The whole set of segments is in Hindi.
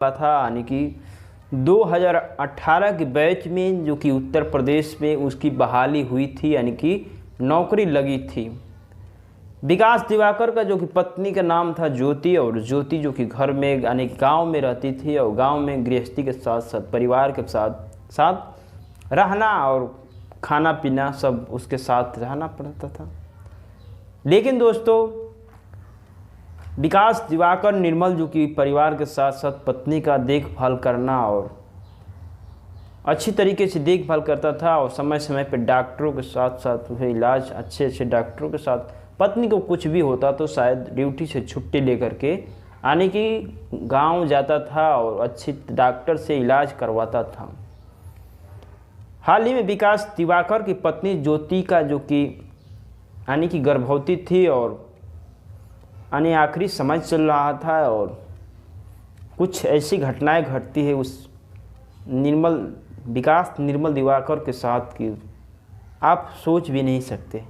था, यानी कि 2018 के बैच में जो कि उत्तर प्रदेश में उसकी बहाली हुई थी, यानी कि नौकरी लगी थी। विकास दिवाकर का जो कि पत्नी का नाम था ज्योति, और ज्योति जो कि घर में यानी कि गाँव में रहती थी और गाँव में गृहस्थी के साथ साथ परिवार के साथ साथ रहना और खाना पीना सब उसके साथ रहना पड़ता था। लेकिन दोस्तों, विकास दिवाकर निर्मल जो कि परिवार के साथ साथ पत्नी का देखभाल करना और अच्छी तरीके से देखभाल करता था और समय समय पर डॉक्टरों के साथ साथ वह इलाज अच्छे डॉक्टरों के साथ, पत्नी को कुछ भी होता तो शायद ड्यूटी से छुट्टी लेकर के यानी कि गांव जाता था और अच्छी डॉक्टर से इलाज करवाता था। हाल ही में विकास दिवाकर की पत्नी ज्योति का जो कि यानी कि गर्भवती थी और यानी आखिरी समय चल रहा था और कुछ ऐसी घटनाएं घटती है उस विकास निर्मल दिवाकर के साथ कि आप सोच भी नहीं सकते।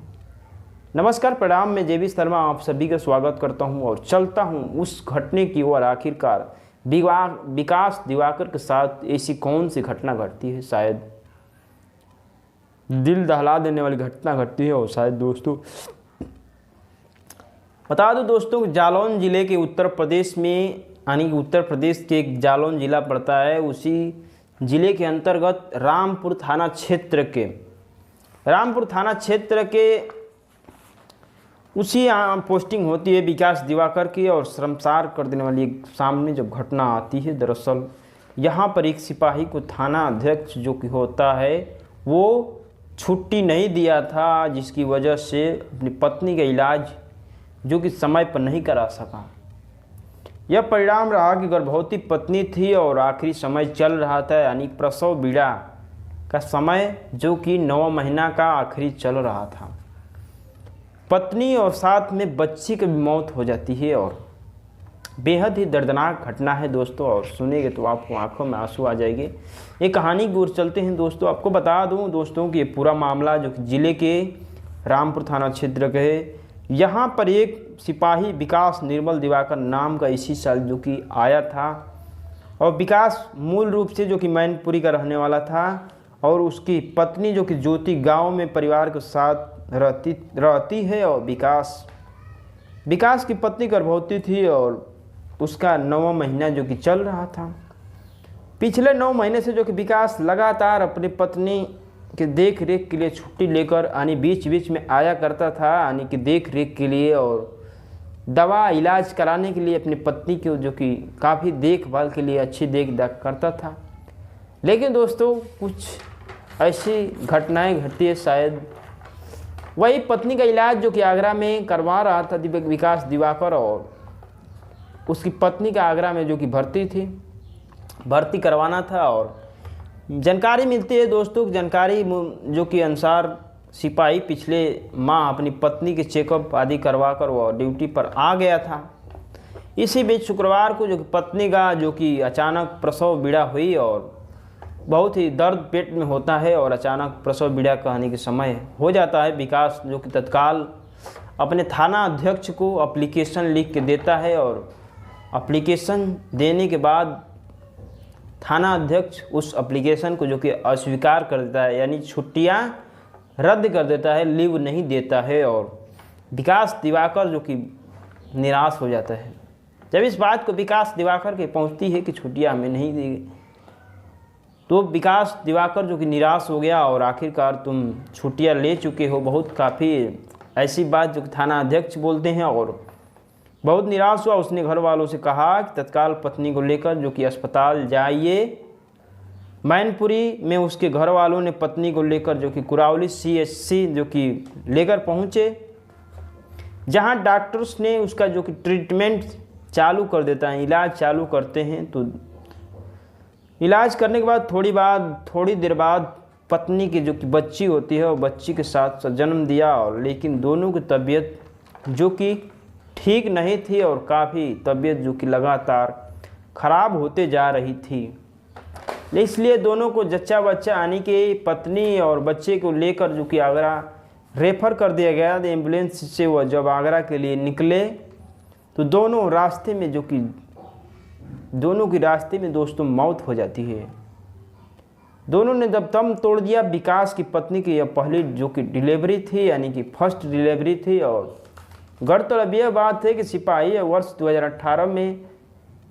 नमस्कार, प्रणाम, मैं जेबी शर्मा आप सभी का स्वागत करता हूं और चलता हूं उस घटने की ओर। आखिरकार विकास दिवाकर के साथ ऐसी कौन सी घटना घटती है, शायद दिल दहला देने वाली घटना घटती है। और शायद दोस्तों बता दो दोस्तों, जालौन ज़िले के उत्तर प्रदेश में, यानी कि उत्तर प्रदेश के एक जालौन ज़िला पड़ता है, उसी ज़िले के अंतर्गत रामपुर थाना क्षेत्र के उसी पोस्टिंग होती है विकास दिवाकर की। और शर्मसार कर देने वाली एक सामने जब घटना आती है, दरअसल यहाँ पर एक सिपाही को थाना अध्यक्ष जो कि होता है वो छुट्टी नहीं दिया था, जिसकी वजह से अपनी पत्नी का इलाज जो कि समय पर नहीं करा सका। यह परिणाम रहा कि गर्भवती पत्नी थी और आखिरी समय चल रहा था, यानी प्रसव पीड़ा का समय जो कि 9 महीना का आखिरी चल रहा था। पत्नी और साथ में बच्ची की मौत हो जाती है और बेहद ही दर्दनाक घटना है दोस्तों। और सुनेंगे तो आपको आंखों में आंसू आ जाएंगे। ये कहानी की ओर चलते हैं दोस्तों। आपको बता दूं दोस्तों कि ये पूरा मामला जो कि ज़िले के रामपुर थाना क्षेत्र के है, यहाँ पर एक सिपाही विकास निर्मल दिवाकर नाम का इसी साल जो कि आया था। और विकास मूल रूप से जो कि मैनपुरी का रहने वाला था और उसकी पत्नी जो कि ज्योति गांव में परिवार के साथ रहती है। और विकास की पत्नी गर्भवती थी और उसका 9वां महीना जो कि चल रहा था। पिछले 9 महीने से जो कि विकास लगातार अपनी पत्नी के देख रेख के लिए छुट्टी लेकर यानी बीच बीच में आया करता था, यानी कि देख रेख के लिए और दवा इलाज कराने के लिए अपनी पत्नी को जो कि काफ़ी देखभाल के लिए अच्छी देख करता था। लेकिन दोस्तों कुछ ऐसी घटनाएं घटती है, शायद वही पत्नी का इलाज जो कि आगरा में करवा रहा था विकास दिवाकर, और उसकी पत्नी का आगरा में जो कि भर्ती करवाना था। और जानकारी मिलती है दोस्तों, जानकारी जो कि अनुसार सिपाही पिछले माह अपनी पत्नी के चेकअप आदि करवा कर वो ड्यूटी पर आ गया था। इसी बीच शुक्रवार को जो कि पत्नी का जो कि अचानक प्रसव पीड़ा हुई और बहुत ही दर्द पेट में होता है और अचानक प्रसव पीड़ा कहने के समय हो जाता है। विकास जो कि तत्काल अपने थाना अध्यक्ष को एप्लीकेशन लिख के देता है और एप्लीकेशन देने के बाद थाना अध्यक्ष उस एप्लीकेशन को जो कि अस्वीकार कर देता है, यानी छुट्टियां रद्द कर देता है, लीव नहीं देता है। और विकास दिवाकर जो कि निराश हो जाता है। जब इस बात को विकास दिवाकर के पहुंचती है कि छुट्टियां हमें नहीं दी, तो विकास दिवाकर जो कि निराश हो गया और आखिरकार तुम छुट्टियां ले चुके हो, बहुत काफ़ी ऐसी बात जो कि थाना अध्यक्ष बोलते हैं। और बहुत निराश हुआ, उसने घर वालों से कहा कि तत्काल पत्नी को लेकर जो कि अस्पताल जाइए। मैनपुरी में उसके घर वालों ने पत्नी को लेकर जो कि कुरावली CHC जो कि लेकर पहुँचे, जहां डॉक्टर्स ने उसका जो कि ट्रीटमेंट चालू कर देता है, इलाज चालू करते हैं। तो इलाज करने के बाद थोड़ी देर बाद पत्नी की जो कि बच्ची होती है और बच्ची के साथ जन्म दिया। और लेकिन दोनों की तबीयत जो कि ठीक नहीं थी और काफ़ी तबीयत जो कि लगातार ख़राब होते जा रही थी। इसलिए दोनों को जच्चा बच्चा यानी कि पत्नी और बच्चे को लेकर जो कि आगरा रेफ़र कर दिया गया। एम्बुलेंस से वह जब आगरा के लिए निकले तो दोनों रास्ते में जो कि दोनों के रास्ते में दोस्तों मौत हो जाती है। दोनों ने जब दम तोड़ दिया, विकास की पत्नी की यह पहली जो कि डिलीवरी थी, यानी कि फर्स्ट डिलीवरी थी। और गौरतलब यह बात है कि सिपाही वर्ष 2018 में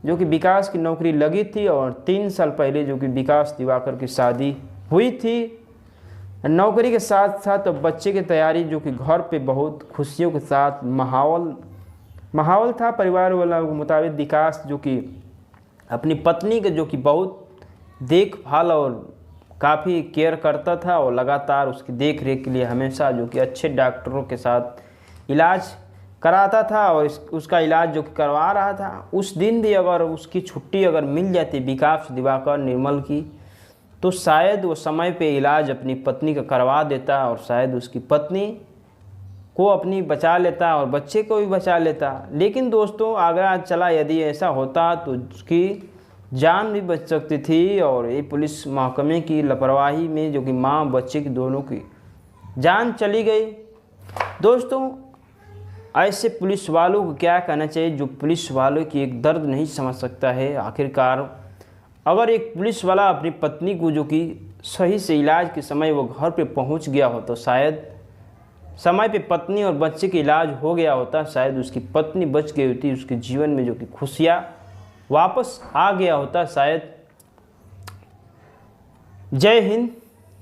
जो कि विकास की नौकरी लगी थी और 3 साल पहले जो कि विकास दिवाकर की शादी हुई थी। नौकरी के साथ साथ अब बच्चे की तैयारी, जो कि घर पे बहुत खुशियों के साथ माहौल था। परिवार वालों के मुताबिक विकास जो कि अपनी पत्नी के जो कि बहुत देखभाल और काफ़ी केयर करता था और लगातार उसकी देख रेख के लिए हमेशा जो कि अच्छे डॉक्टरों के साथ इलाज कराता था और उसका इलाज जो कि करवा रहा था। उस दिन भी अगर उसकी छुट्टी अगर मिल जाती विकास दिवाकर निर्मल की, तो शायद वो समय पे इलाज अपनी पत्नी का करवा देता और शायद उसकी पत्नी को अपनी बचा लेता और बच्चे को भी बचा लेता। लेकिन दोस्तों आगरा चला, यदि ऐसा होता तो उसकी जान भी बच सकती थी। और ये पुलिस महकमे की लापरवाही में जो कि माँ बच्चे की दोनों की जान चली गई। दोस्तों ऐसे पुलिस वालों को क्या कहना चाहिए, जो पुलिस वालों की एक दर्द नहीं समझ सकता है। आखिरकार अगर एक पुलिस वाला अपनी पत्नी को जो कि सही से इलाज के समय वो घर पे पहुंच गया हो, तो शायद समय पे पत्नी और बच्चे का इलाज हो गया होता, शायद उसकी पत्नी बच गई होती, उसके जीवन में जो कि खुशियाँ वापस आ गया होता शायद। जय हिंद,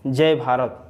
जय भारत।